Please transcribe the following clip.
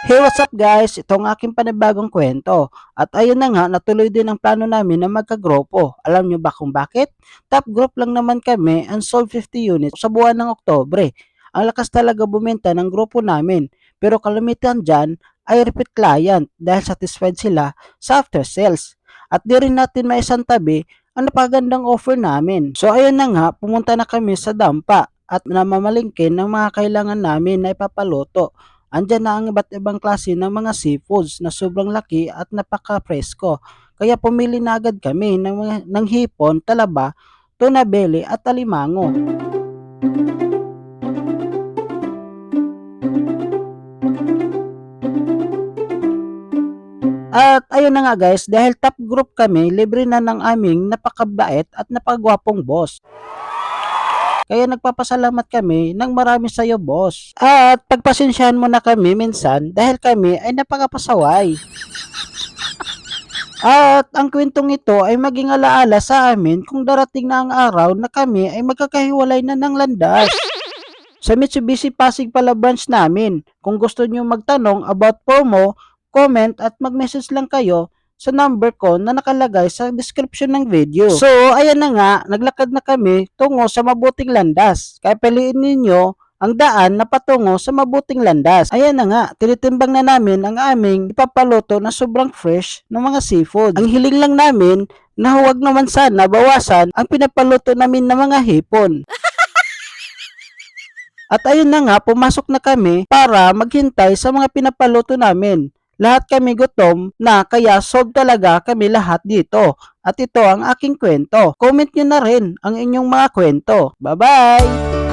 Hey, what's up guys? Ito ang aking panibagong kwento. At ayun na nga, natuloy din ang plano namin na magkagrupo. Alam nyo ba kung bakit? Top group lang naman kami and sold 50 units sa buwan ng Oktobre. Ang lakas talaga bumenta ng grupo namin. Pero kalimitan dyan ay repeat client dahil satisfied sila sa after sales. At di rin natin maisantabi ang napagandang offer namin. So ayun na nga, pumunta na kami sa Dampa at namamalingkin ng mga kailangan namin na ipapaluto. Andyan na ang iba't ibang klase ng mga seafoods na sobrang laki at napaka-presko. Kaya pumili na agad kami ng hipon, talaba, tuna belly at alimango. At ayun na nga guys, dahil top group kami, libre na ng aming napakabait at napagwapong boss. Kaya nagpapasalamat kami ng marami sa iyo, boss. At pagpasensyahan mo na kami minsan dahil kami ay napakapasaway. At ang kwentong ito ay maging alaala sa amin kung darating na ang araw na kami ay magkakahiwalay na ng landas. Sa Mitsubishi Pasig pala branch namin. Kung gusto nyo magtanong about promo, comment at mag-message lang kayo sa number ko na nakalagay sa description ng video. So, ayan na nga, naglakad na kami tungo sa mabuting landas. Kaya piliin ninyo ang daan na patungo sa mabuting landas. Ayan na nga, tinitimbang na namin ang aming ipapaluto na sobrang fresh ng mga seafood. Ang hiling lang namin na huwag naman sana bawasan ang pinapaluto namin ng mga hipon. At ayun na nga, pumasok na kami para maghintay sa mga pinapaluto namin. Lahat kami gutom na kaya sold talaga kami lahat dito. At ito ang aking kwento. Comment nyo na rin ang inyong mga kwento. Bye-bye!